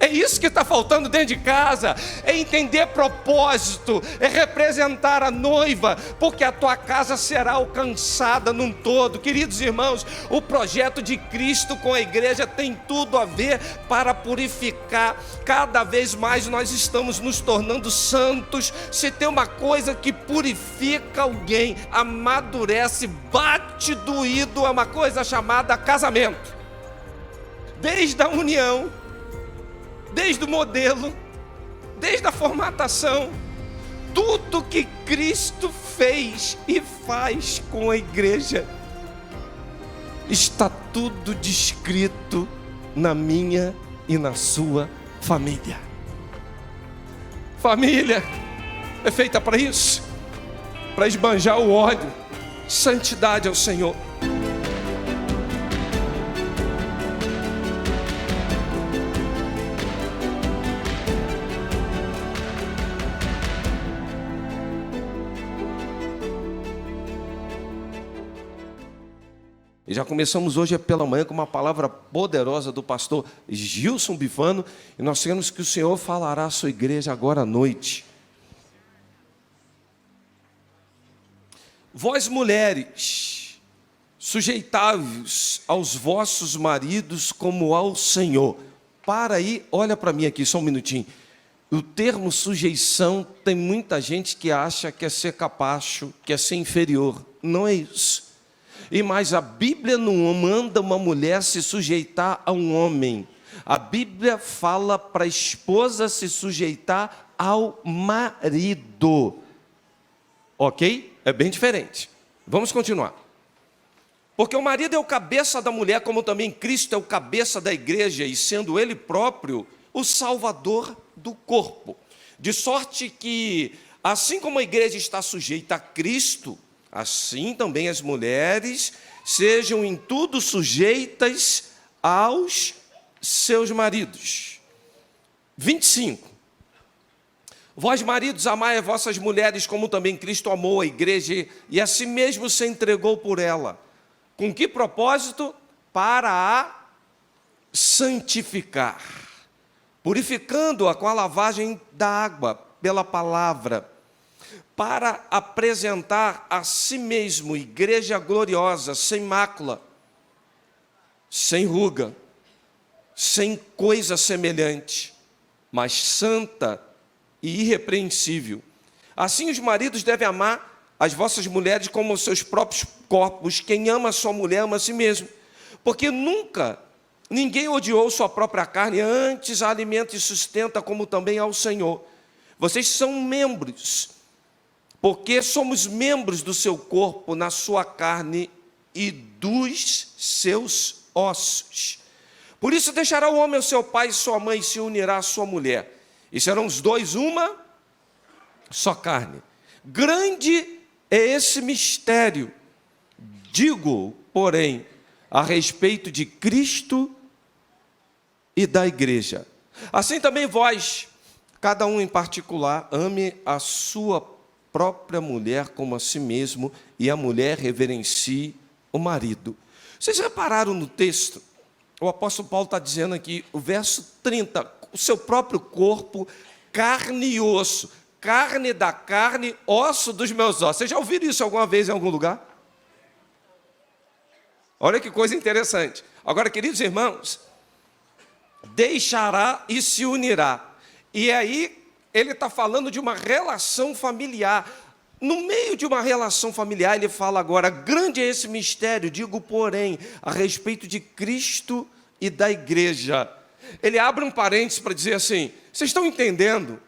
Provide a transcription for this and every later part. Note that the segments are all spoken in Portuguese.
É isso que está faltando dentro de casa, é entender propósito, é representar a noiva, porque a tua casa será alcançada num todo. Queridos irmãos, o projeto de Cristo com a igreja tem tudo a ver para purificar. Cada vez mais nós estamos nos tornando santos. Se tem uma coisa que purifica alguém, amadurece, bate doído, é uma coisa chamada casamento. Desde a união, desde o modelo, desde a formatação, tudo que Cristo fez e faz com a igreja, está tudo descrito na minha e na sua família. Família é feita para isso, para esbanjar o óleo, santidade ao Senhor. E já começamos hoje pela manhã com uma palavra poderosa do pastor Gilson Bifano, e nós queremos que o Senhor falará à sua igreja agora à noite. Vós mulheres, sujeitai-vos aos vossos maridos como ao Senhor. Para aí, olha para mim aqui só um minutinho. O termo sujeição, tem muita gente que acha que é ser capacho, que é ser inferior. Não é isso. E mais, a Bíblia não manda uma mulher se sujeitar a um homem. A Bíblia fala para a esposa se sujeitar ao marido. Ok? É bem diferente. Vamos continuar. Porque o marido é o cabeça da mulher, como também Cristo é o cabeça da igreja, e sendo Ele próprio o salvador do corpo. De sorte que, assim como a igreja está sujeita a Cristo, assim também as mulheres sejam em tudo sujeitas aos seus maridos. 25. Vós, maridos, amai as vossas mulheres, como também Cristo amou a igreja, e a si mesmo se entregou por ela. Com que propósito? Para a santificar, purificando-a com a lavagem da água, pela palavra, para apresentar a si mesmo igreja gloriosa, sem mácula, sem ruga, sem coisa semelhante, mas santa e irrepreensível. Assim os maridos devem amar as vossas mulheres como os seus próprios corpos. Quem ama a sua mulher ama a si mesmo, porque nunca ninguém odiou sua própria carne, antes a alimenta e sustenta, como também ao Senhor. Vocês são membros, porque somos membros do seu corpo, na sua carne e dos seus ossos. Por isso deixará o homem o seu pai e sua mãe, e se unirá à sua mulher, e serão os dois uma só carne. Grande é esse mistério. Digo, porém, a respeito de Cristo e da igreja. Assim também vós, cada um em particular, ame a sua própria mulher como a si mesmo, e a mulher reverencie o marido. Vocês repararam no texto? O apóstolo Paulo está dizendo aqui, o verso 30, o seu próprio corpo, carne e osso, carne da carne, osso dos meus ossos. Vocês já ouviram isso alguma vez em algum lugar? Olha que coisa interessante. Agora, queridos irmãos, deixará e se unirá. E aí, ele está falando de uma relação familiar. No meio de uma relação familiar, ele fala agora, grande é esse mistério, digo, porém, a respeito de Cristo e da igreja. Ele abre um parênteses para dizer assim, vocês estão entendendo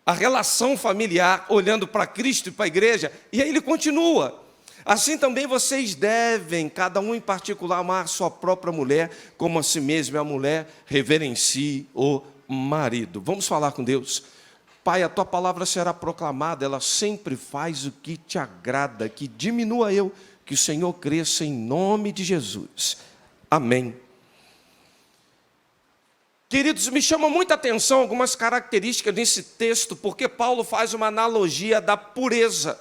a relação familiar, olhando para Cristo e para a igreja? E aí ele continua, assim também vocês devem, cada um em particular, amar sua própria mulher, como a si mesmo, e a mulher reverencie o marido. Vamos falar com Deus. Pai, a tua palavra será proclamada, ela sempre faz o que te agrada, que diminua eu, que o Senhor cresça em nome de Jesus. Amém. Queridos, me chama muita atenção algumas características nesse texto, porque Paulo faz uma analogia da pureza,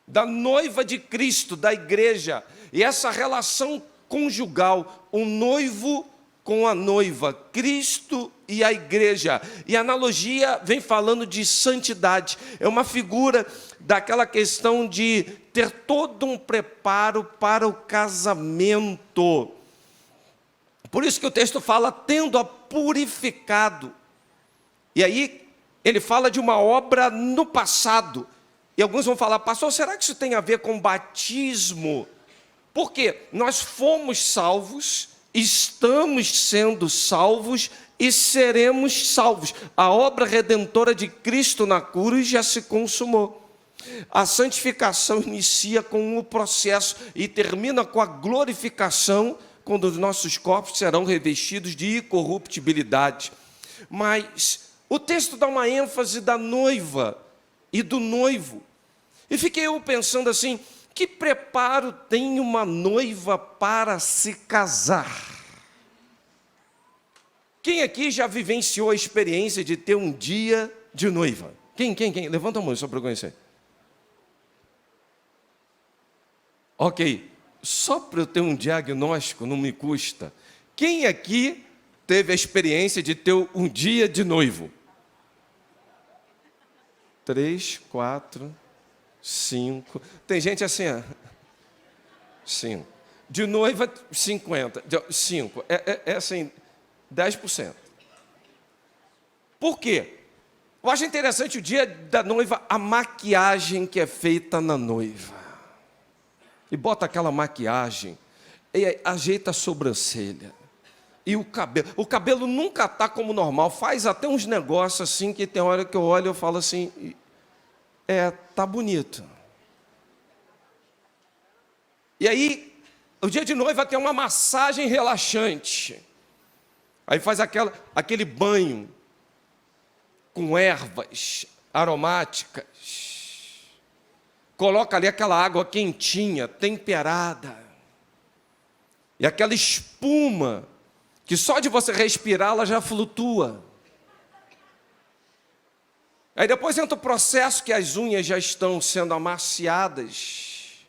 da noiva de Cristo, da igreja, e essa relação conjugal, um noivo com a noiva, Cristo e a igreja. E a analogia vem falando de santidade. É uma figura daquela questão de ter todo um preparo para o casamento. Por isso que o texto fala, tendo-a purificado. E aí, ele fala de uma obra no passado. E alguns vão falar, pastor, será que isso tem a ver com batismo? Porque nós fomos salvos, estamos sendo salvos e seremos salvos. A obra redentora de Cristo na cruz já se consumou. A santificação inicia com o processo e termina com a glorificação, quando os nossos corpos serão revestidos de incorruptibilidade. Mas o texto dá uma ênfase da noiva e do noivo. E fiquei eu pensando assim, que preparo tem uma noiva para se casar? Quem aqui já vivenciou a experiência de ter um dia de noiva? Quem? Levanta a mão só para eu conhecer. Ok, só para eu ter um diagnóstico não me custa. Quem aqui teve a experiência de ter um dia de noivo? 3, 4, 5. Tem gente assim, 5. De noiva, 50. 5. É assim, 10%. Por quê? Eu acho interessante o dia da noiva, a maquiagem que é feita na noiva. E bota aquela maquiagem, e ajeita a sobrancelha. E o cabelo nunca está como normal, faz até uns negócios assim, que tem hora que eu olho e eu falo assim, tá bonito. E aí, o dia de noiva tem uma massagem relaxante. Aí faz aquele banho com ervas aromáticas. Coloca ali aquela água quentinha, temperada. E aquela espuma, que só de você respirar ela já flutua. Aí depois entra o processo que as unhas já estão sendo amaciadas.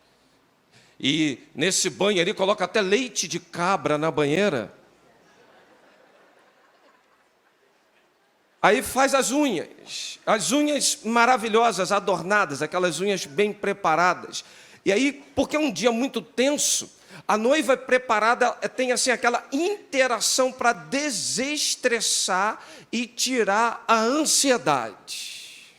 E nesse banho ali coloca até leite de cabra na banheira. Aí faz as unhas maravilhosas, adornadas, aquelas unhas bem preparadas. E aí, porque é um dia muito tenso, a noiva é preparada, tem assim aquela interação para desestressar e tirar a ansiedade.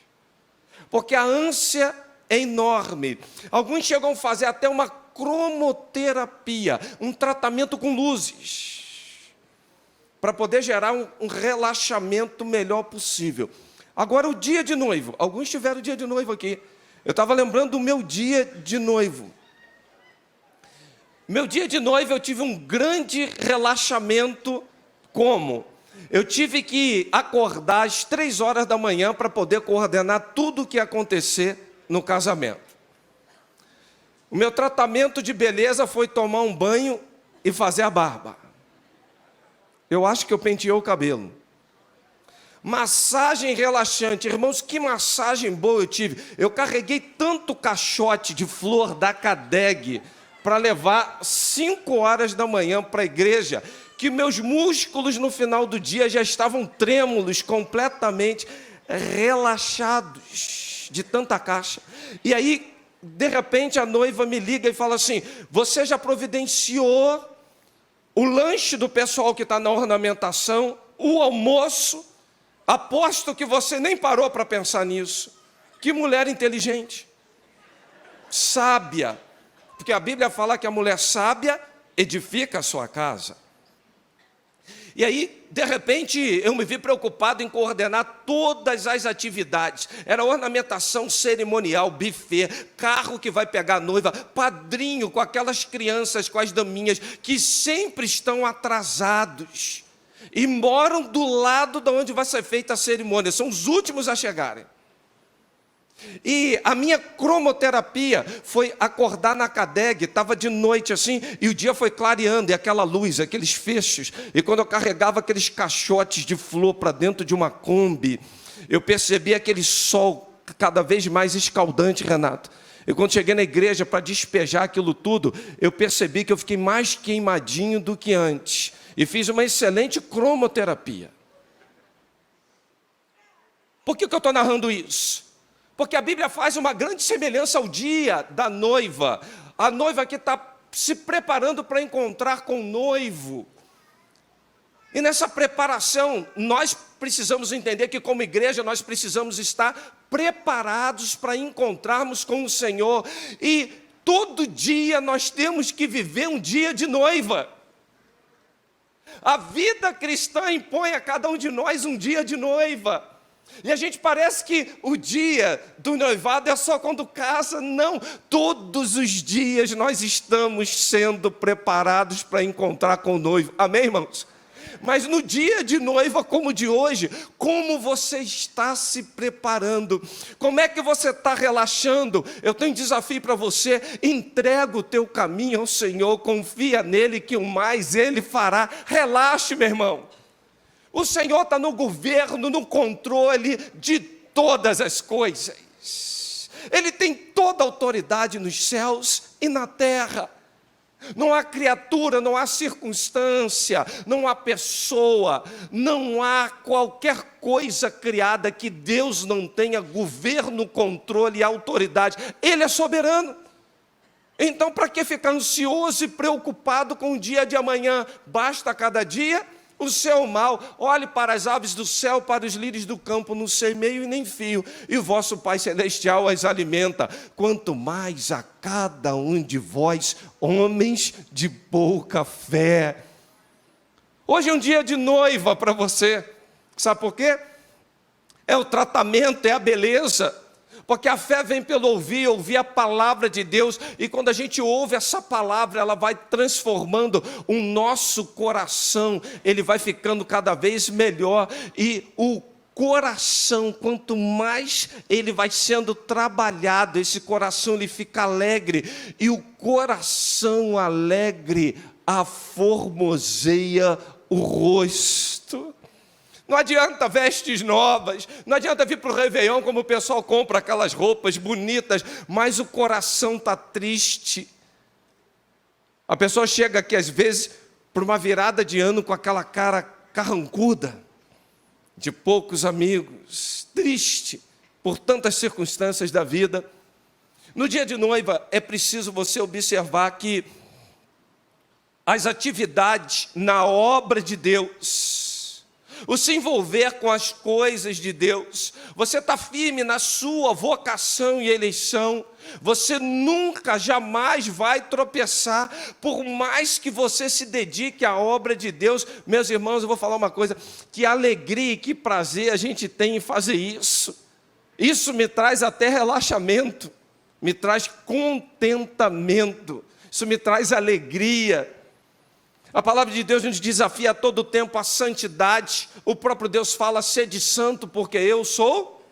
Porque a ânsia é enorme. Alguns chegam a fazer até uma cromoterapia, um tratamento com luzes, para poder gerar um relaxamento melhor possível. Agora, o dia de noivo. Alguns tiveram o dia de noivo aqui. Eu estava lembrando do meu dia de noivo. Meu dia de noivo eu tive um grande relaxamento. Como? Eu tive que acordar às 3 horas da manhã para poder coordenar tudo o que ia acontecer no casamento. O meu tratamento de beleza foi tomar um banho e fazer a barba. Eu acho que eu penteei o cabelo. Massagem relaxante. Irmãos, que massagem boa eu tive. Eu carreguei tanto caixote de flor da Cadeg para levar 5 horas da manhã para a igreja, que meus músculos no final do dia já estavam trêmulos, completamente relaxados de tanta caixa. E aí, de repente, a noiva me liga e fala assim, você já providenciou o lanche do pessoal que está na ornamentação, o almoço? Aposto que você nem parou para pensar nisso. Que mulher inteligente, sábia, porque a Bíblia fala que a mulher sábia edifica a sua casa. E aí, de repente, eu me vi preocupado em coordenar todas as atividades. Era ornamentação cerimonial, buffet, carro que vai pegar a noiva, padrinho com aquelas crianças, com as daminhas, que sempre estão atrasados e moram do lado de onde vai ser feita a cerimônia. São os últimos a chegarem. E a minha cromoterapia foi acordar na Cadeg, estava de noite assim, e o dia foi clareando, e aquela luz, aqueles feixes, e quando eu carregava aqueles caixotes de flor para dentro de uma Kombi, eu percebi aquele sol cada vez mais escaldante, Renato. E quando cheguei na igreja para despejar aquilo tudo, eu percebi que eu fiquei mais queimadinho do que antes. e fiz uma excelente cromoterapia. Por que eu estou narrando isso? Porque a Bíblia faz uma grande semelhança ao dia da noiva. A noiva que está se preparando para encontrar com o noivo. E nessa preparação, nós precisamos entender que como igreja, nós precisamos estar preparados para encontrarmos com o Senhor. E todo dia nós temos que viver um dia de noiva. A vida cristã impõe a cada um de nós um dia de noiva. E a gente parece que o dia do noivado é só quando casa. Não, todos os dias nós estamos sendo preparados para encontrar com o noivo. Amém, irmãos? Mas no dia de noiva como o de hoje, como você está se preparando? Como é que você está relaxando? Eu tenho um desafio para você: entrega o teu caminho ao Senhor, confia nele que o mais Ele fará. Relaxe, meu irmão. O Senhor está no governo, no controle de todas as coisas. Ele tem toda a autoridade nos céus e na terra. Não há criatura, não há circunstância, não há pessoa, não há qualquer coisa criada que Deus não tenha governo, controle e autoridade. Ele é soberano. Então, para que ficar ansioso e preocupado com o dia de amanhã? Basta cada dia o seu mal. Olhe para as aves do céu, para os lírios do campo, não semeio e nem fio, e o vosso Pai Celestial as alimenta. Quanto mais a cada um de vós, homens de pouca fé. Hoje é um dia de noiva para você. Sabe por quê? É o tratamento, é a beleza. Porque a fé vem pelo ouvir a palavra de Deus, e quando a gente ouve essa palavra, ela vai transformando o nosso coração, ele vai ficando cada vez melhor, e o coração, quanto mais ele vai sendo trabalhado, esse coração ele fica alegre, e o coração alegre aformoseia o rosto. Não adianta vestes novas, não adianta vir para o Réveillon como o pessoal compra aquelas roupas bonitas, mas o coração está triste. A pessoa chega aqui às vezes para uma virada de ano com aquela cara carrancuda, de poucos amigos, triste por tantas circunstâncias da vida. No dia de noiva é preciso você observar que as atividades na obra de Deus, o se envolver com as coisas de Deus, você está firme na sua vocação e eleição, você nunca, jamais vai tropeçar, por mais que você se dedique à obra de Deus. Meus irmãos, eu vou falar uma coisa: que alegria e que prazer a gente tem em fazer isso. Isso me traz até relaxamento, me traz contentamento, isso me traz alegria. A palavra de Deus nos desafia a todo tempo à santidade. O próprio Deus fala: sede santo, porque eu sou.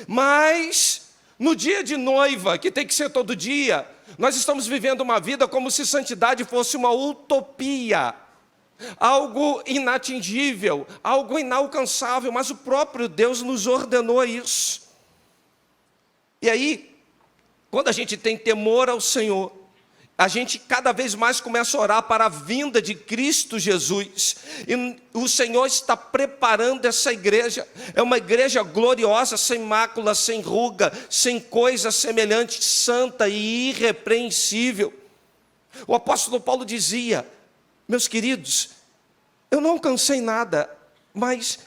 Mas no dia de noiva, que tem que ser todo dia, nós estamos vivendo uma vida como se santidade fosse uma utopia, algo inatingível, algo inalcançável, mas o próprio Deus nos ordenou isso. E aí, quando a gente tem temor ao Senhor, a gente cada vez mais começa a orar para a vinda de Cristo Jesus. E o Senhor está preparando essa igreja. É uma igreja gloriosa, sem mácula, sem ruga, sem coisa semelhante, santa e irrepreensível. O apóstolo Paulo dizia: meus queridos, eu não alcancei nada, mas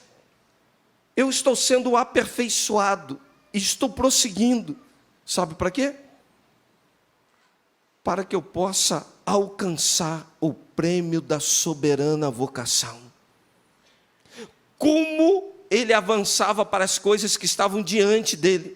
eu estou sendo aperfeiçoado, e estou prosseguindo. Sabe para quê? Para que eu possa alcançar o prêmio da soberana vocação. Como ele avançava para as coisas que estavam diante dele.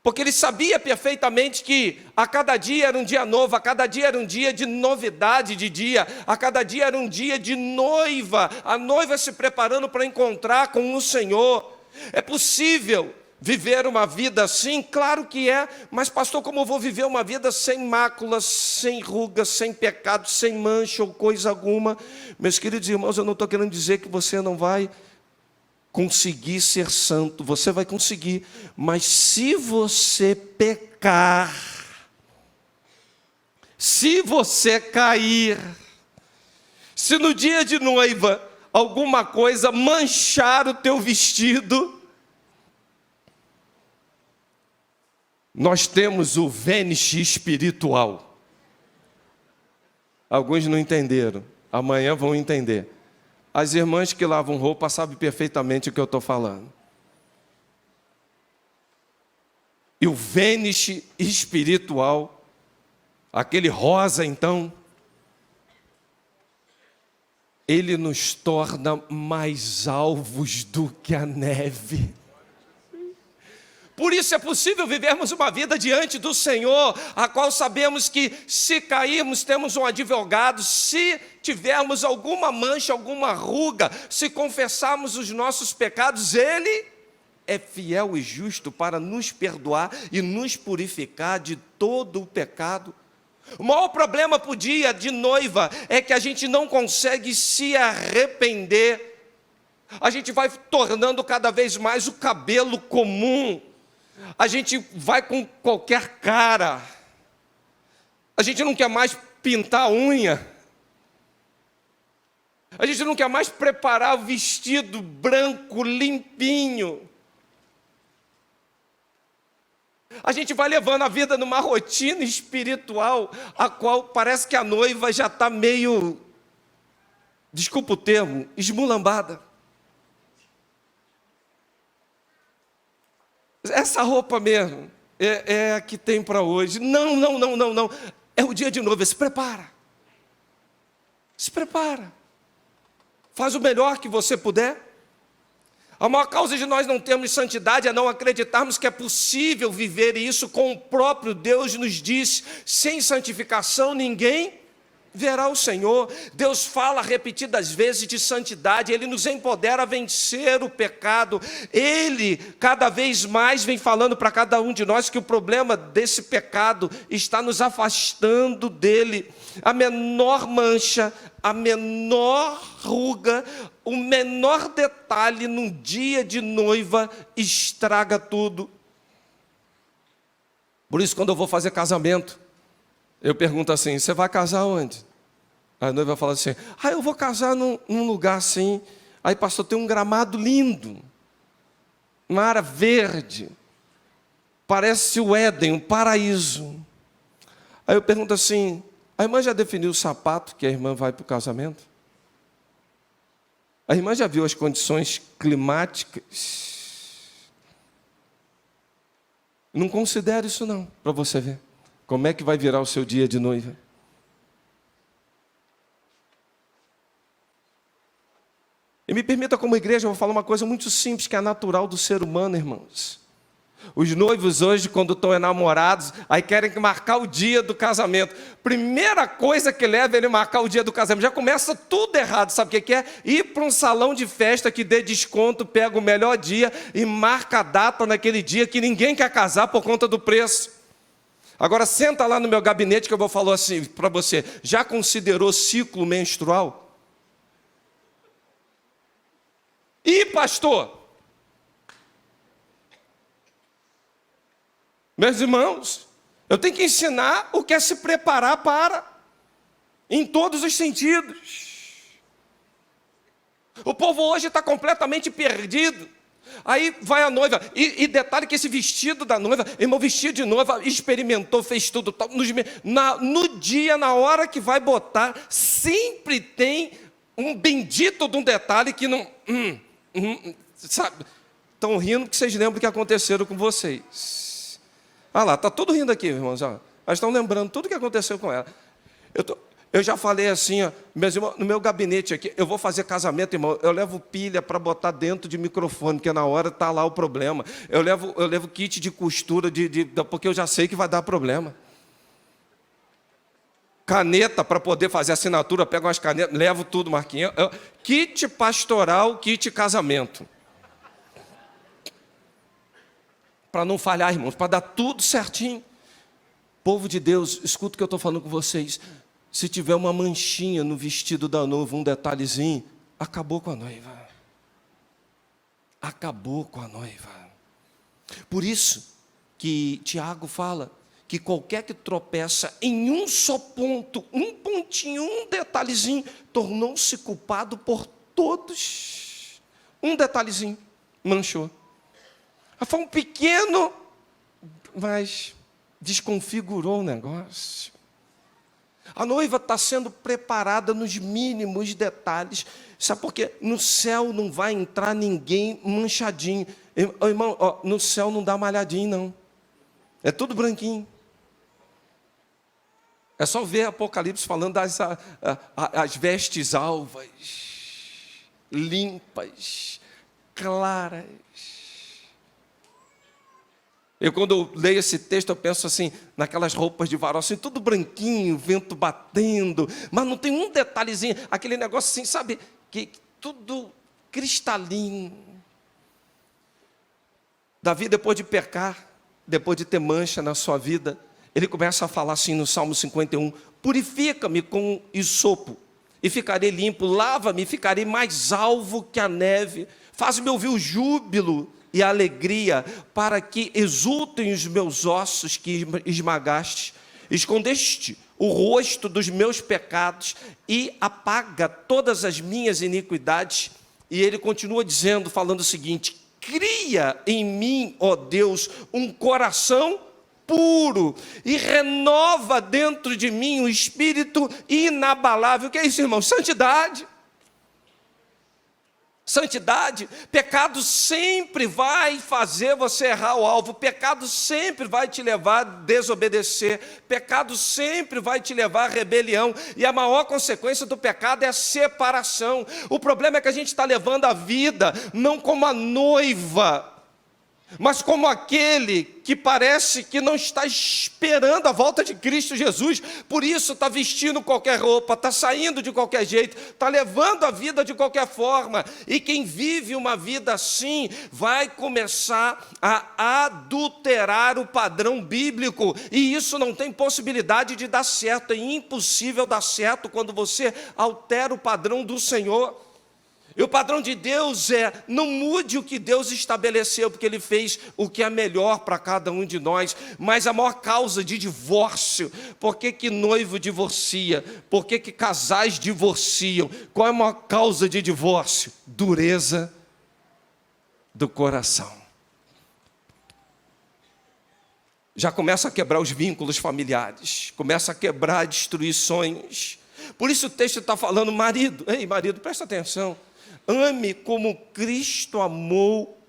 Porque ele sabia perfeitamente que a cada dia era um dia novo, a cada dia era um dia de novidade de dia, a cada dia era um dia de noiva, a noiva se preparando para encontrar com o Senhor. É possível viver uma vida assim? Claro que é, mas pastor, como eu vou viver uma vida sem máculas, sem rugas, sem pecado, sem mancha ou coisa alguma? Meus queridos irmãos, eu não estou querendo dizer que você não vai conseguir ser santo, você vai conseguir, mas se você pecar, se você cair, Se no dia de noiva alguma coisa manchar o teu vestido, nós temos o Vênice espiritual. Alguns não entenderam, amanhã vão entender. As irmãs que lavam roupa sabem perfeitamente o que eu estou falando. E o Vênice espiritual, aquele rosa então, ele nos torna mais alvos do que a neve. Por isso é possível vivermos uma vida diante do Senhor, a qual sabemos que se cairmos temos um advogado, se tivermos alguma mancha, alguma ruga, se confessarmos os nossos pecados, Ele é fiel e justo para nos perdoar e nos purificar de todo o pecado. O maior problema para o dia de noiva é que a gente não consegue se arrepender. A gente vai tornando cada vez mais o cabelo comum. A gente vai com qualquer cara. A gente não quer mais pintar a unha. A gente não quer mais preparar o vestido branco, limpinho. A gente vai levando a vida numa rotina espiritual, a qual parece que a noiva já está meio, desculpa o termo, esmulambada. Essa roupa mesmo é a que tem para hoje. Não. É o dia de noiva, se prepara. Se prepara. Faz o melhor que você puder. A maior causa de nós não termos santidade é não acreditarmos que é possível viver isso, como o próprio Deus nos diz: sem santificação ninguém verá o Senhor. Deus fala repetidas vezes de santidade, Ele nos empodera a vencer o pecado. Ele cada vez mais vem falando para cada um de nós que o problema desse pecado está nos afastando dele. A menor mancha, a menor ruga, o menor detalhe num dia de noiva estraga tudo. Por isso, quando eu vou fazer casamento, eu pergunto assim: você vai casar onde? A noiva fala assim: eu vou casar num lugar assim. Aí, pastor, tem um gramado lindo, uma área verde, parece o Éden, um paraíso. Aí eu pergunto assim: a irmã já definiu o sapato que a irmã vai para o casamento? A irmã já viu as condições climáticas? Não considere isso não, para você ver como é que vai virar o seu dia de noiva. E me permita, como igreja, eu vou falar uma coisa muito simples, que é natural do ser humano, irmãos. Os noivos hoje, quando estão enamorados, aí querem marcar o dia do casamento. Primeira coisa que leva ele a marcar o dia do casamento, já começa tudo errado, sabe o que é? Ir para um salão de festa que dê desconto, pega o melhor dia e marca a data naquele dia que ninguém quer casar por conta do preço. Agora senta lá no meu gabinete que eu vou falar assim para você: já considerou ciclo menstrual? E pastor, meus irmãos, eu tenho que ensinar o que é se preparar para, em todos os sentidos. O povo hoje está completamente perdido. Aí vai a noiva, e detalhe que esse vestido da noiva, irmão, vestido de noiva, experimentou, fez tudo. No dia, na hora que vai botar, sempre tem um bendito de um detalhe que não... sabe? Estão rindo porque vocês lembram o que aconteceu com vocês. Ah lá, está tudo rindo aqui, irmãos. Ó. Elas estão lembrando tudo o que aconteceu com ela. Eu já falei assim, ó, meus irmãos, no meu gabinete aqui, eu vou fazer casamento, irmão, eu levo pilha para botar dentro de microfone, porque na hora está lá o problema. Eu levo kit de costura, porque eu já sei que vai dar problema. Caneta para poder fazer assinatura, pego umas canetas, levo tudo, Marquinhos. Kit pastoral, kit casamento. Para não falhar, irmãos, para dar tudo certinho. Povo de Deus, escuta o que eu estou falando com vocês. Se tiver uma manchinha no vestido da noiva, um detalhezinho, acabou com a noiva. Acabou com a noiva. Por isso que Tiago fala que qualquer que tropeça em um só ponto, um pontinho, um detalhezinho, tornou-se culpado por todos. Um detalhezinho manchou. Foi um pequeno, mas desconfigurou o negócio. A noiva está sendo preparada nos mínimos detalhes. Sabe por quê? No céu não vai entrar ninguém manchadinho. Irmão, no céu não dá malhadinho, não. É tudo branquinho. É só ver Apocalipse falando as vestes alvas, limpas, claras. Quando eu leio esse texto, eu penso assim, naquelas roupas de varal, assim, tudo branquinho, vento batendo, mas não tem um detalhezinho, aquele negócio assim, sabe, que tudo cristalino. Davi, depois de pecar, depois de ter mancha na sua vida, ele começa a falar assim no Salmo 51, purifica-me com isopo, e ficarei limpo, lava-me, e ficarei mais alvo que a neve, faz-me ouvir o júbilo e a alegria, para que exultem os meus ossos que esmagaste. Escondeste o rosto dos meus pecados e apaga todas as minhas iniquidades. E ele continua dizendo, falando o seguinte, cria em mim, ó Deus, um coração puro e renova dentro de mim um espírito inabalável. O que é isso, irmão? Santidade. Santidade, pecado sempre vai fazer você errar o alvo, pecado sempre vai te levar a desobedecer, pecado sempre vai te levar à rebelião, e a maior consequência do pecado é a separação. O problema é que a gente está levando a vida não como a noiva, mas como aquele que parece que não está esperando a volta de Cristo Jesus, por isso está vestindo qualquer roupa, está saindo de qualquer jeito, está levando a vida de qualquer forma, e quem vive uma vida assim, vai começar a adulterar o padrão bíblico, e isso não tem possibilidade de dar certo, é impossível dar certo quando você altera o padrão do Senhor. E o padrão de Deus é, não mude o que Deus estabeleceu, porque Ele fez o que é melhor para cada um de nós. Mas a maior causa de divórcio, por que noivo divorcia? Por que casais divorciam? Qual é a maior causa de divórcio? Dureza do coração. Já começa a quebrar os vínculos familiares, começa a quebrar, destruir sonhos. Por isso o texto está falando, marido, ei marido, presta atenção. Ame como Cristo amou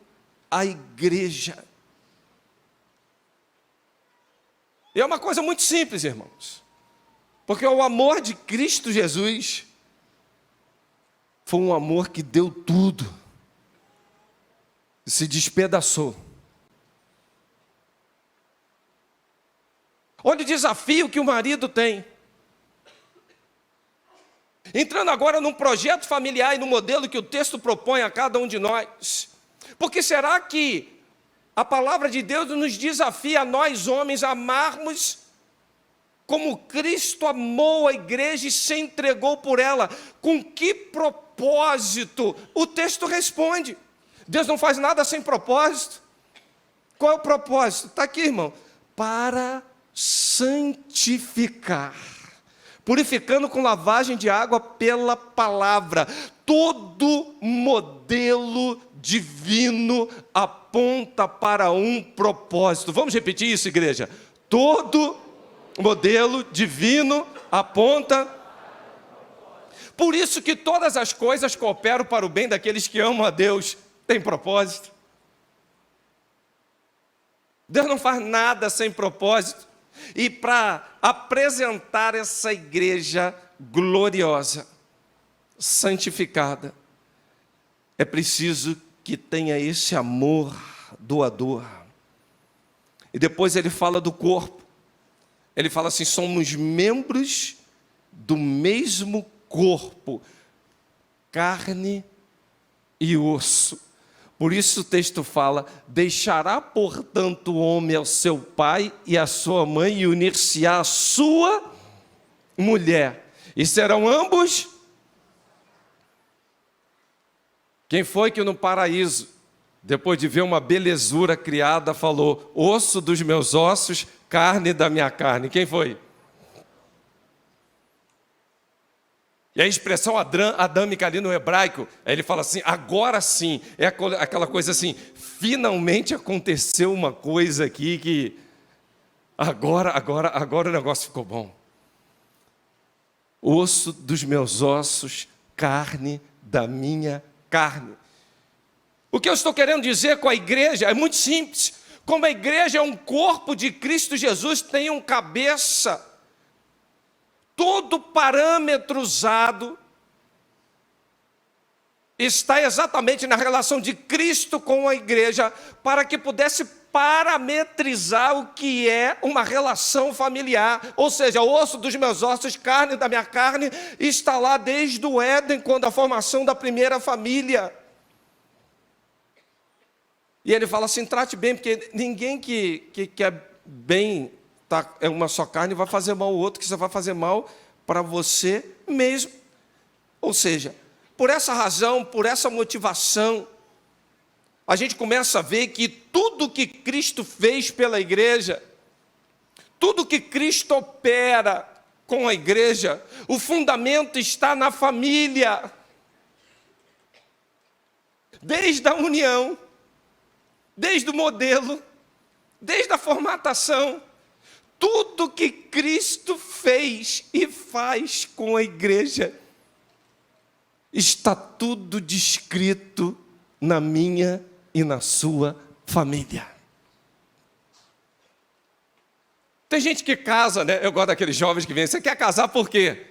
a igreja. E é uma coisa muito simples, irmãos. Porque o amor de Cristo Jesus foi um amor que deu tudo. Se despedaçou. Olha o desafio que o marido tem. Entrando agora num projeto familiar e no modelo que o texto propõe a cada um de nós. Porque será que a palavra de Deus nos desafia a nós homens a amarmos como Cristo amou a igreja e se entregou por ela? Com que propósito? O texto responde. Deus não faz nada sem propósito. Qual é o propósito? Está aqui, irmão. Para santificar. Purificando com lavagem de água pela palavra. Todo modelo divino aponta para um propósito. Vamos repetir isso, igreja? Todo modelo divino aponta. Por isso que todas as coisas cooperam para o bem daqueles que amam a Deus. Tem propósito. Deus não faz nada sem propósito. E para apresentar essa igreja gloriosa, santificada, é preciso que tenha esse amor doador. E depois ele fala do corpo. Ele fala assim, somos membros do mesmo corpo, carne e osso. Por isso o texto fala, deixará portanto o homem ao seu pai e à sua mãe e unir-se-á à sua mulher. E serão ambos. Quem foi que no paraíso depois de ver uma belezura criada, falou: osso dos meus ossos, carne da minha carne. Quem foi? E a expressão adâmica ali no hebraico, ele fala assim: agora sim, é aquela coisa assim, finalmente aconteceu uma coisa aqui que agora o negócio ficou bom. Osso dos meus ossos, carne da minha carne. O que eu estou querendo dizer com a igreja é muito simples. Como a igreja é um corpo de Cristo Jesus, tem um cabeça, todo parâmetro usado está exatamente na relação de Cristo com a igreja, para que pudesse parametrizar o que é uma relação familiar. Ou seja, o osso dos meus ossos, carne da minha carne, está lá desde o Éden, quando a formação da primeira família. E ele fala assim: trate bem, porque ninguém que quer bem, é uma só carne, vai fazer mal ao outro, que você vai fazer mal para você mesmo. Ou seja, por essa razão, por essa motivação, a gente começa a ver que tudo que Cristo fez pela igreja, tudo que Cristo opera com a igreja, o fundamento está na família. Desde a união, desde o modelo, desde a formatação, tudo que Cristo fez e faz com a igreja, está tudo descrito na minha e na sua família. Tem gente que casa, né? Eu gosto daqueles jovens que vêm: você quer casar por quê?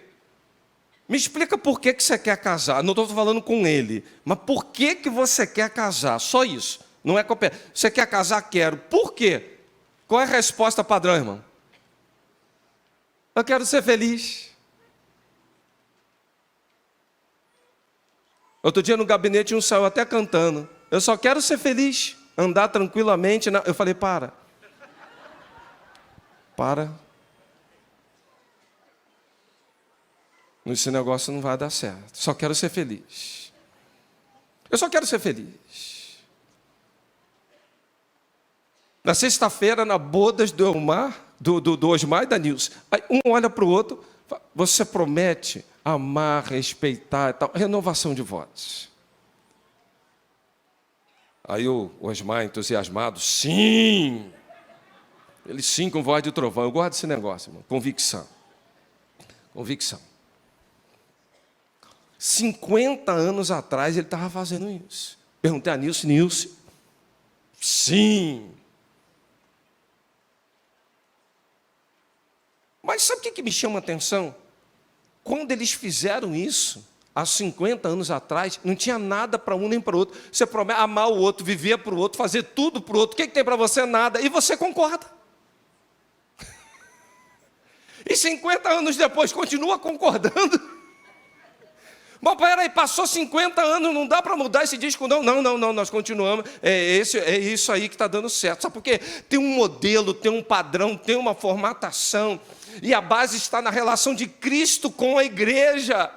Me explica por que você quer casar. Não estou falando com ele, mas por que você quer casar? Só isso. Não é qualquer. Você quer casar? Quero. Por quê? Qual é a resposta padrão, irmão? Eu quero ser feliz. Outro dia no gabinete um saiu até cantando: eu só quero ser feliz, andar tranquilamente. Eu falei: para. Esse negócio não vai dar certo. Só quero ser feliz. Eu só quero ser feliz. Na sexta-feira, na bodas do Osmar e da Nilce, aí um olha para o outro: você promete amar, respeitar e tal. Renovação de votos. Aí o Osmar, entusiasmado: sim. Ele sim, com voz de trovão. Eu gosto desse negócio, irmão. Convicção. 50 anos atrás ele estava fazendo isso. Perguntei a Nilce: sim. Mas sabe o que me chama a atenção? Quando eles fizeram isso, há 50 anos atrás, não tinha nada para um nem para o outro. Você promete amar o outro, viver para o outro, fazer tudo para o outro. O que tem para você? Nada. E você concorda. E 50 anos depois, continua concordando. Bom, peraí, passou 50 anos, não dá para mudar esse disco, não. Não, nós continuamos. É isso aí que está dando certo. Sabe por quê? Tem um modelo, tem um padrão, tem uma formatação. E a base está na relação de Cristo com a igreja.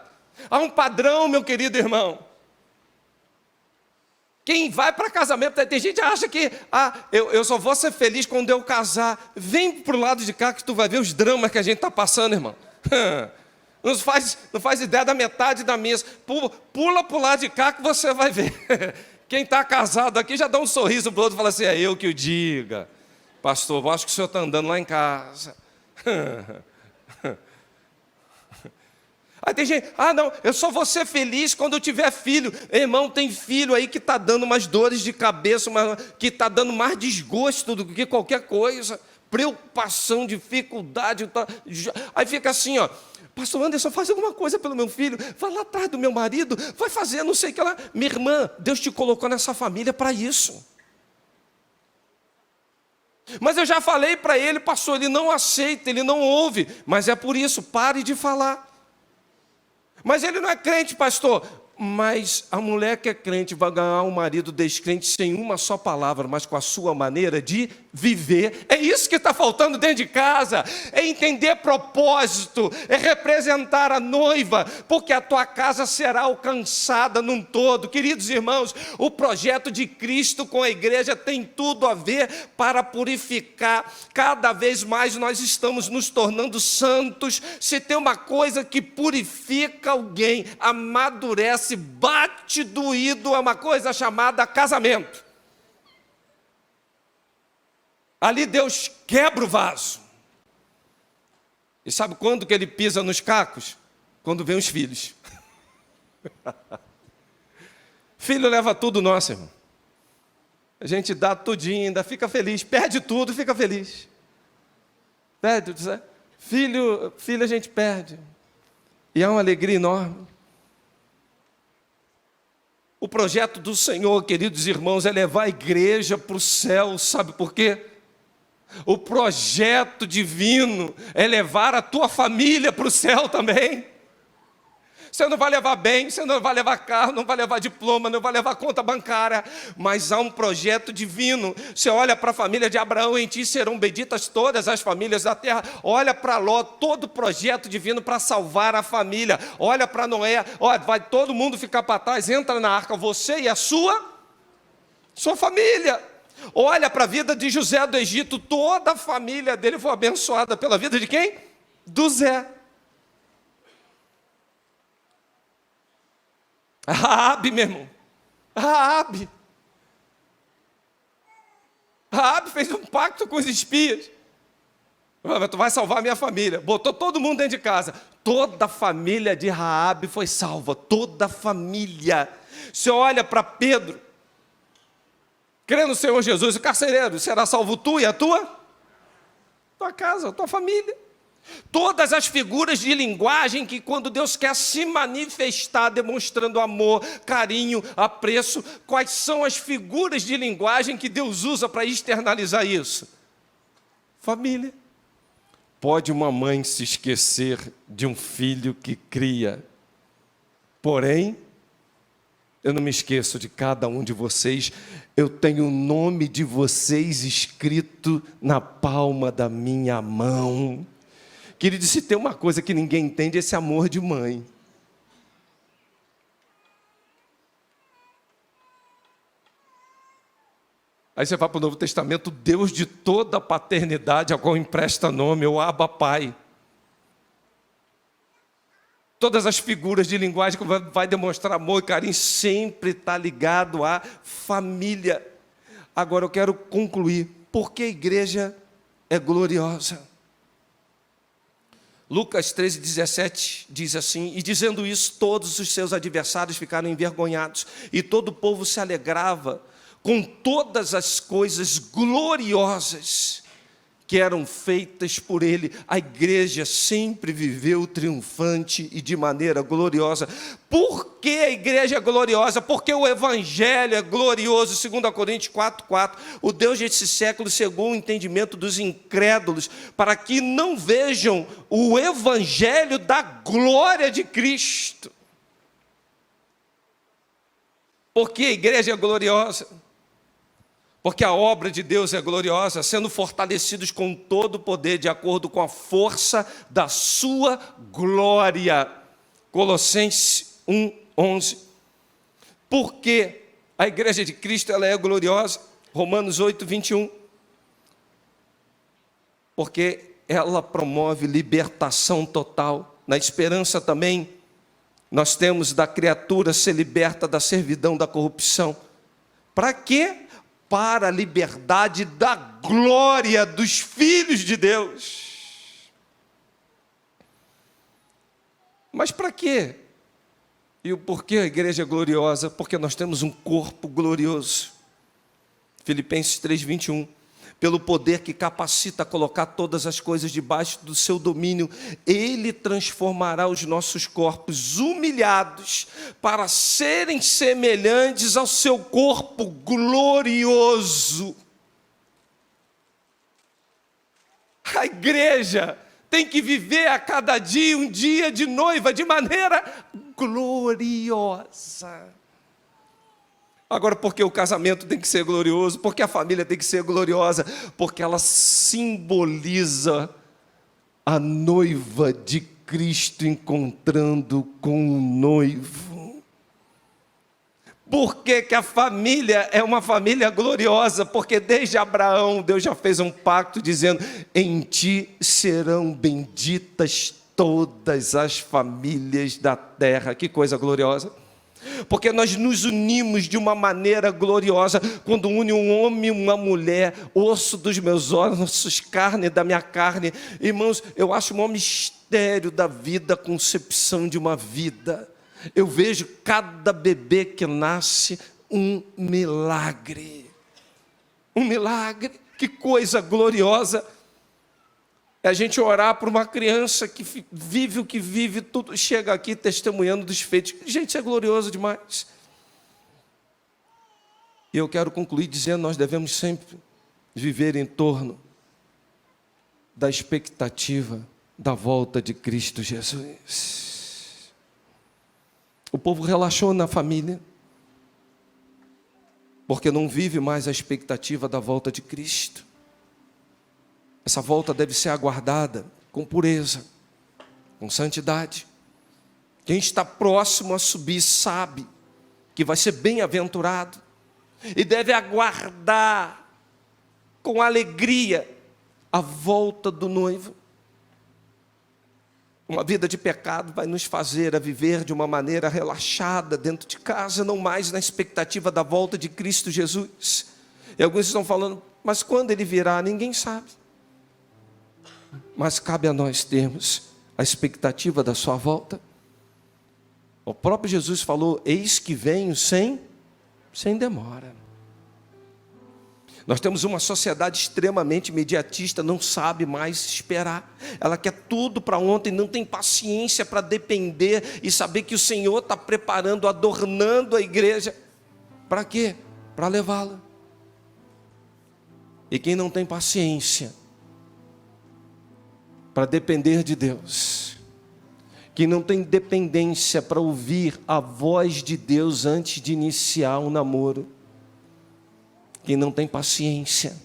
Há um padrão, meu querido irmão. Quem vai para casamento, tem gente que acha que eu só vou ser feliz quando eu casar. Vem para o lado de cá que tu vai ver os dramas que a gente está passando, irmão. Não faz ideia da metade da mesa. Pula para o lado de cá que você vai ver. Quem está casado aqui já dá um sorriso para o outro e fala assim: é eu que o diga. Pastor, eu acho que o senhor está andando lá em casa. Aí tem gente: não, eu só vou ser feliz quando eu tiver filho. Irmão, tem filho aí que está dando umas dores de cabeça, que está dando mais desgosto do que qualquer coisa. Preocupação, dificuldade. Aí fica assim, ó: pastor Anderson, faz alguma coisa pelo meu filho. Vai lá atrás do meu marido, vai fazer não sei o que lá. Minha irmã, Deus te colocou nessa família para isso. Mas eu já falei para ele: pastor, ele não aceita, ele não ouve. Mas é por isso, pare de falar. Mas ele não é crente, pastor. Mas a mulher que é crente vai ganhar um marido descrente sem uma só palavra, mas com a sua maneira de viver. É isso que está faltando dentro de casa, é entender propósito, é representar a noiva, porque a tua casa será alcançada num todo. Queridos irmãos, o projeto de Cristo com a igreja tem tudo a ver para purificar. Cada vez mais nós estamos nos tornando santos. Se tem uma coisa que purifica alguém, amadurece, bate doído, é uma coisa chamada casamento. Ali Deus quebra o vaso. E sabe quando que ele pisa nos cacos? Quando vem os filhos. Filho leva tudo nosso, irmão. A gente dá tudinho, ainda fica feliz. Perde tudo, fica feliz. Perde, filho a gente perde. E é uma alegria enorme. O projeto do Senhor, queridos irmãos, é levar a igreja para o céu. Sabe por quê? O projeto divino é levar a tua família para o céu também. Você não vai levar bem, você não vai levar carro, não vai levar diploma, não vai levar conta bancária, mas há um projeto divino. Você olha para a família de Abraão, em ti serão benditas todas as famílias da terra. Olha para Ló, todo o projeto divino para salvar a família. Olha para Noé, olha, vai todo mundo ficar para trás, entra na arca, você e a sua família. Olha para a vida de José do Egito, toda a família dele foi abençoada pela vida de quem? Do Zé. Raabe, meu irmão. Raabe fez um pacto com os espias. Tu vai salvar a minha família. Botou todo mundo dentro de casa. Toda a família de Raabe foi salva. Toda a família. Você olha para Pedro, crê no Senhor Jesus, o carcereiro, será salvo tu e a tua casa, a tua família. Todas as figuras de linguagem que quando Deus quer se manifestar demonstrando amor, carinho, apreço, quais são as figuras de linguagem que Deus usa para externalizar isso? Família. Pode uma mãe se esquecer de um filho que cria, porém, eu não me esqueço de cada um de vocês, eu tenho o nome de vocês escrito na palma da minha mão. Querido, se tem uma coisa que ninguém entende, esse amor de mãe. Aí você vai para o Novo Testamento, Deus de toda a paternidade, a qual empresta nome, o Abba Pai. Todas as figuras de linguagem que vai demonstrar amor e carinho sempre está ligado à família. Agora eu quero concluir. Por que a igreja é gloriosa? Lucas 13:17 diz assim: e dizendo isso, todos os seus adversários ficaram envergonhados, e todo o povo se alegrava com todas as coisas gloriosas que eram feitas por ele. A igreja sempre viveu triunfante e de maneira gloriosa. Por que a igreja é gloriosa? Porque o evangelho é glorioso. 2 Coríntios 4:4, o Deus desse século cegou o entendimento dos incrédulos, para que não vejam o evangelho da glória de Cristo. Por que a igreja é gloriosa? Porque a obra de Deus é gloriosa, sendo fortalecidos com todo o poder, de acordo com a força da sua glória. Colossenses 1:11. Por que a igreja de Cristo ela é gloriosa? Romanos 8:21. Porque ela promove libertação total. Na esperança também, nós temos da criatura ser liberta da servidão da corrupção. Para quê? Para a liberdade da glória dos filhos de Deus. Mas para quê? E o porquê a igreja é gloriosa? Porque nós temos um corpo glorioso. Filipenses 3:21. Pelo poder que capacita a colocar todas as coisas debaixo do seu domínio, Ele transformará os nossos corpos humilhados para serem semelhantes ao seu corpo glorioso. A igreja tem que viver a cada dia um dia de noiva de maneira gloriosa. Agora, por que o casamento tem que ser glorioso? Porque a família tem que ser gloriosa? Porque ela simboliza a noiva de Cristo encontrando com o noivo. Por que que a família é uma família gloriosa? Porque desde Abraão, Deus já fez um pacto dizendo: em ti serão benditas todas as famílias da terra. Que coisa gloriosa! Porque nós nos unimos de uma maneira gloriosa, quando une um homem e uma mulher, osso dos meus ossos, carne da minha carne. Irmãos, eu acho o maior mistério da vida, a concepção de uma vida. Eu vejo cada bebê que nasce um milagre. Um milagre, que coisa gloriosa. É a gente orar por uma criança que vive o que vive, tudo chega aqui testemunhando dos feitos. Gente, isso é glorioso demais. E eu quero concluir dizendo: nós devemos sempre viver em torno da expectativa da volta de Cristo Jesus. O povo relaxou na família, porque não vive mais a expectativa da volta de Cristo. Essa volta deve ser aguardada com pureza, com santidade. Quem está próximo a subir sabe que vai ser bem-aventurado e deve aguardar com alegria a volta do noivo. Uma vida de pecado vai nos fazer a viver de uma maneira relaxada dentro de casa, não mais na expectativa da volta de Cristo Jesus. E alguns estão falando: mas quando ele virá? Ninguém sabe. Mas cabe a nós termos a expectativa da sua volta. O próprio Jesus falou: eis que venho sem demora. Nós temos uma sociedade extremamente imediatista, não sabe mais esperar. Ela quer tudo para ontem, não tem paciência para depender e saber que o Senhor está preparando, adornando a igreja. Para quê? Para levá-la. E quem não tem paciência para depender de Deus, que não tem dependência para ouvir a voz de Deus antes de iniciar um namoro, que não tem paciência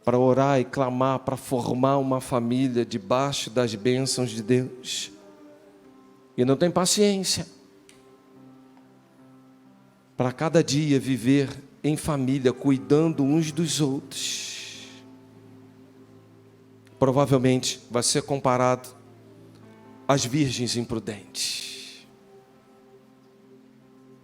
para orar e clamar, para formar uma família debaixo das bênçãos de Deus, e não tem paciência para cada dia viver em família, cuidando uns dos outros, provavelmente vai ser comparado às virgens imprudentes.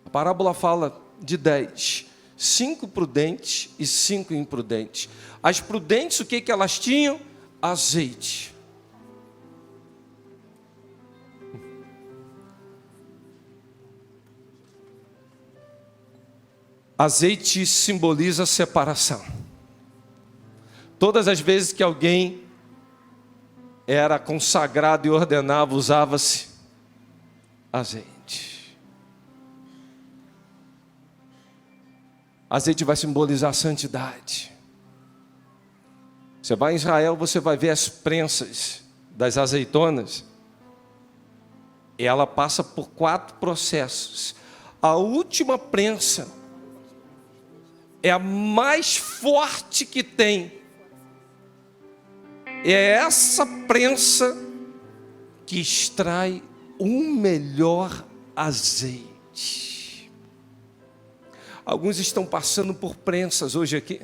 A parábola fala de 10, 5 prudentes e 5 imprudentes. As prudentes, o que elas tinham? Azeite. Azeite simboliza separação. Todas as vezes que alguém era consagrado e ordenava, usava-se azeite. Azeite vai simbolizar a santidade. Você vai em Israel, você vai ver as prensas das azeitonas, e ela passa por 4 processos. A última prensa é a mais forte que tem. É essa prensa que extrai o melhor azeite. Alguns estão passando por prensas hoje aqui.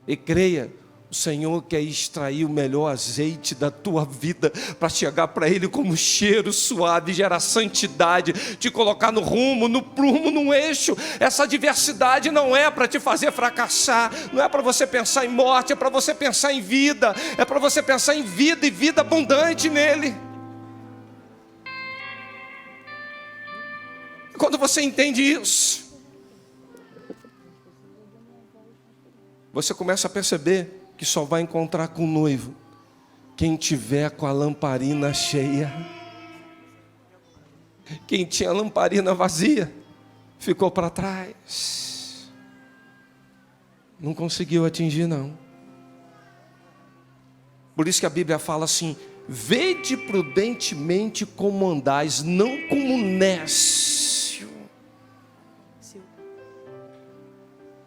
E creia, o Senhor quer extrair o melhor azeite da tua vida, para chegar para Ele como cheiro suave, gerar santidade, te colocar no rumo, no prumo, no eixo. Essa diversidade não é para te fazer fracassar, não é para você pensar em morte, é para você pensar em vida, é para você pensar em vida e vida abundante nele. Quando você entende isso, você começa a perceber que só vai encontrar com o noivo quem tiver com a lamparina cheia. Quem tinha a lamparina vazia ficou para trás, não conseguiu atingir, não. Por isso que a Bíblia fala assim: vede prudentemente como andais, não como nécio.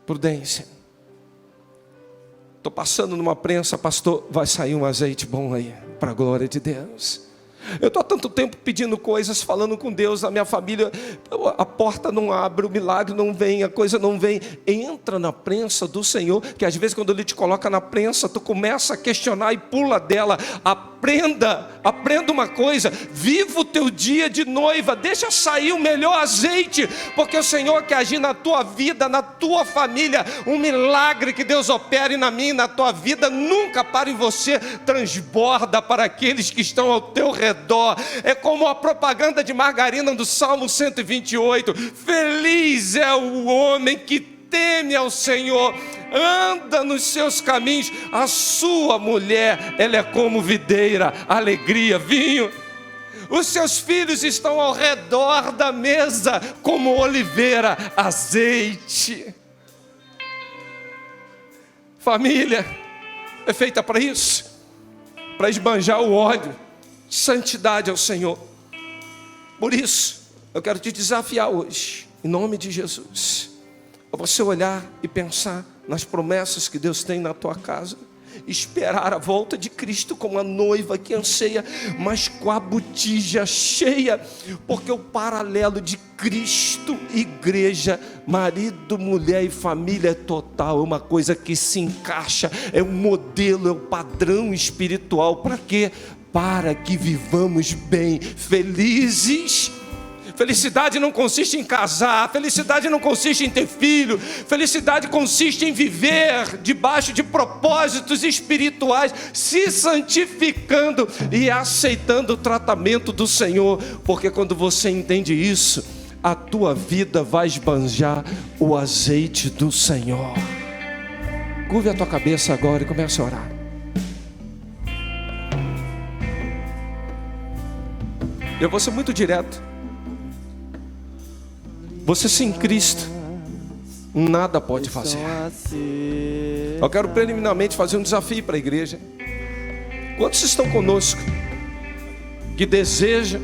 Prudência. Estou passando numa prensa, pastor, vai sair um azeite bom aí, para a glória de Deus. Eu estou há tanto tempo pedindo coisas, falando com Deus, na minha família, a porta não abre, o milagre não vem, a coisa não vem. Entra na prensa do Senhor, que às vezes quando Ele te coloca na prensa, tu começa a questionar e pula dela. Aprenda uma coisa, viva o teu dia de noiva, deixa sair o melhor azeite, porque o Senhor quer agir na tua vida, na tua família. Um milagre que Deus opere na minha e na tua vida, nunca para em você, transborda para aqueles que estão ao teu redor. É como a propaganda de margarina do Salmo 128, feliz é o homem que teme ao Senhor, anda nos seus caminhos. A sua mulher, ela é como videira, alegria, vinho. Os seus filhos estão ao redor da mesa, como oliveira, azeite. Família é feita para isso, para esbanjar o óleo, santidade ao Senhor. Por isso, eu quero te desafiar hoje, em nome de Jesus, a você olhar e pensar nas promessas que Deus tem na tua casa, esperar a volta de Cristo como a noiva que anseia, mas com a botija cheia, porque o paralelo de Cristo, igreja, marido, mulher e família é total, é uma coisa que se encaixa, é um modelo, é um padrão espiritual. Para quê? Para que vivamos bem, felizes. Felicidade não consiste em casar, felicidade não consiste em ter filho, felicidade consiste em viver debaixo de propósitos espirituais, se santificando e aceitando o tratamento do Senhor, porque quando você entende isso, a tua vida vai esbanjar o azeite do Senhor. Curve a tua cabeça agora e comece a orar. Eu vou ser muito direto. Você sem Cristo, nada pode fazer. Eu quero preliminarmente fazer um desafio para a igreja. Quantos estão conosco que desejam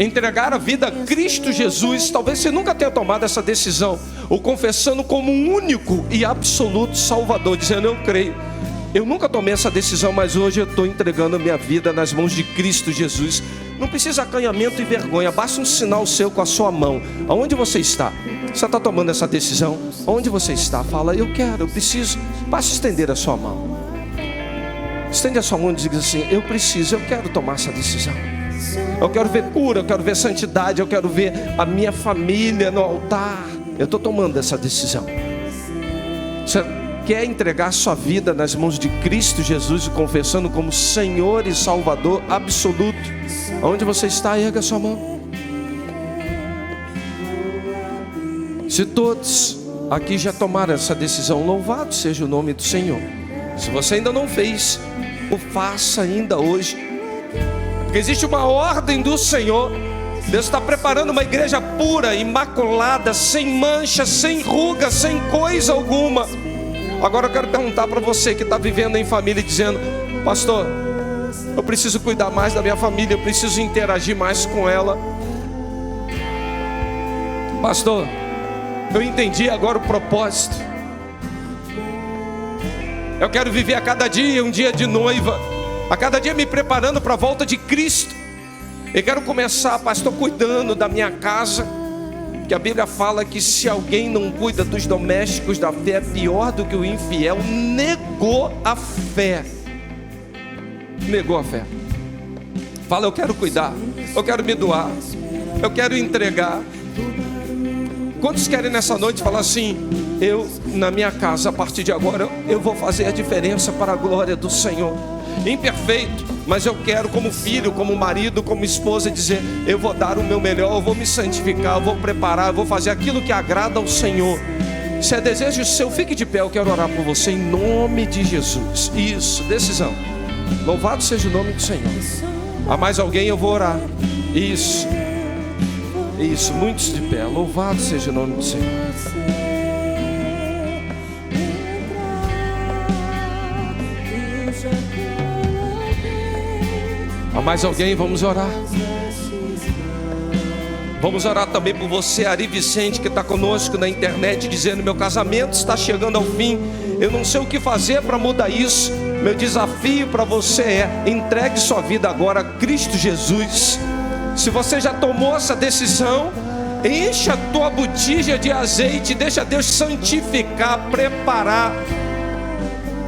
entregar a vida a Cristo Jesus? Talvez você nunca tenha tomado essa decisão, ou confessando como um único e absoluto Salvador, dizendo: eu creio. Eu nunca tomei essa decisão, mas hoje eu estou entregando a minha vida nas mãos de Cristo Jesus. Não precisa acanhamento e vergonha, basta um sinal seu com a sua mão. Aonde você está? Você está tomando essa decisão? Aonde você está? Fala: eu quero, eu preciso. Basta estender a sua mão. Estende a sua mão e diga assim: eu preciso, eu quero tomar essa decisão. Eu quero ver cura, eu quero ver santidade, eu quero ver a minha família no altar. Eu estou tomando essa decisão. Você quer entregar sua vida nas mãos de Cristo Jesus e confessando como Senhor e Salvador absoluto? Onde você está, erga sua mão. Se todos aqui já tomaram essa decisão, louvado seja o nome do Senhor. Se você ainda não fez, o faça ainda hoje, porque existe uma ordem do Senhor. Deus está preparando uma igreja pura, imaculada, sem mancha, sem ruga, sem coisa alguma. Agora eu quero perguntar para você que está vivendo em família e dizendo: pastor, eu preciso cuidar mais da minha família, eu preciso interagir mais com ela. Pastor, eu entendi agora o propósito. Eu quero viver a cada dia um dia de noiva, a cada dia me preparando para a volta de Cristo. Eu quero começar, pastor, cuidando da minha casa, que a Bíblia fala que se alguém não cuida dos domésticos da fé, é pior do que o infiel. Negou a fé. Negou a fé. Fala: eu quero cuidar, eu quero me doar, eu quero entregar. Quantos querem nessa noite falar assim: eu na minha casa, a partir de agora, eu vou fazer a diferença para a glória do Senhor? Imperfeito, mas eu quero, como filho, como marido, como esposa, dizer: eu vou dar o meu melhor, eu vou me santificar, eu vou preparar, eu vou fazer aquilo que agrada ao Senhor. Se é desejo seu, fique de pé, eu quero orar por você em nome de Jesus. Isso, decisão. Louvado seja o nome do Senhor. Há mais alguém? Eu vou orar. Isso, isso, muitos de pé. Louvado seja o nome do Senhor. Há mais alguém? Vamos orar. Vamos orar também por você, Ari Vicente, que está conosco na internet, dizendo: meu casamento está chegando ao fim, eu não sei o que fazer para mudar isso. Meu desafio para você é: entregue sua vida agora a Cristo Jesus. Se você já tomou essa decisão, encha a tua botija de azeite, deixa Deus santificar, preparar,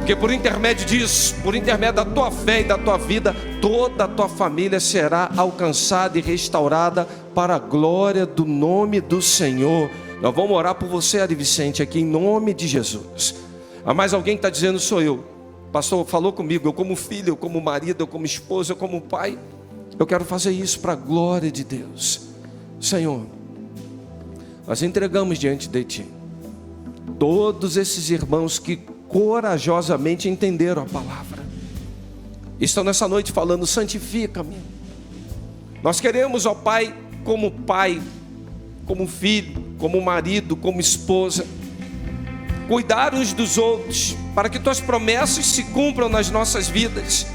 porque por intermédio disso, por intermédio da tua fé e da tua vida, toda a tua família será alcançada e restaurada para a glória do nome do Senhor. Nós vamos orar por você, Ari Vicente, aqui em nome de Jesus. Há mais alguém que está dizendo: sou eu. Pastor, falou comigo, eu como filho, eu como marido, eu como esposa, eu como pai, eu quero fazer isso para a glória de Deus. Senhor, nós entregamos diante de Ti todos esses irmãos que corajosamente entenderam a palavra, estão nessa noite falando: santifica-me. Nós queremos, ó Pai, pai, como filho, como marido, como esposa, cuidar uns dos outros, para que Tuas promessas se cumpram nas nossas vidas.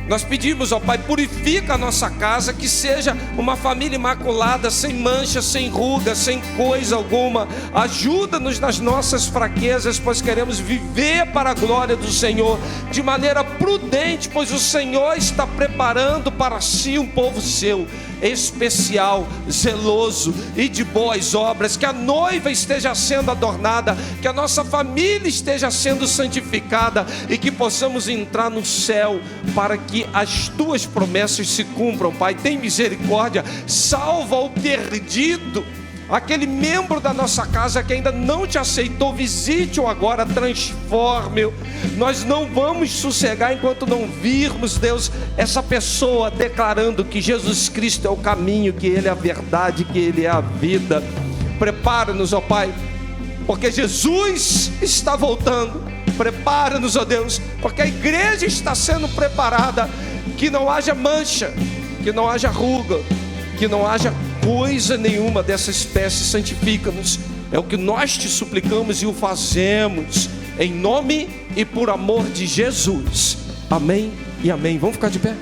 Nós pedimos, ó Pai, purifica a nossa casa, que seja uma família imaculada, sem mancha, sem ruga, sem coisa alguma. Ajuda-nos nas nossas fraquezas, pois queremos viver para a glória do Senhor, de maneira prudente, pois o Senhor está preparando para si um povo seu, especial, zeloso e de boas obras. Que a noiva esteja sendo adornada, que a nossa família esteja sendo santificada, e que possamos entrar no céu, para que as Tuas promessas se cumpram. Pai, tem misericórdia, salva o perdido, aquele membro da nossa casa que ainda não Te aceitou, visite-o agora, transforme-o. Nós não vamos sossegar enquanto não virmos, Deus, essa pessoa declarando que Jesus Cristo é o caminho, que Ele é a verdade, que Ele é a vida. Prepara-nos, ó Pai, porque Jesus está voltando. Prepara-nos, ó Deus, porque a igreja está sendo preparada. Que não haja mancha, que não haja ruga, que não haja coisa nenhuma dessa espécie. Santifica-nos. É o que nós Te suplicamos e o fazemos em nome e por amor de Jesus. Amém e amém. Vamos ficar de pé.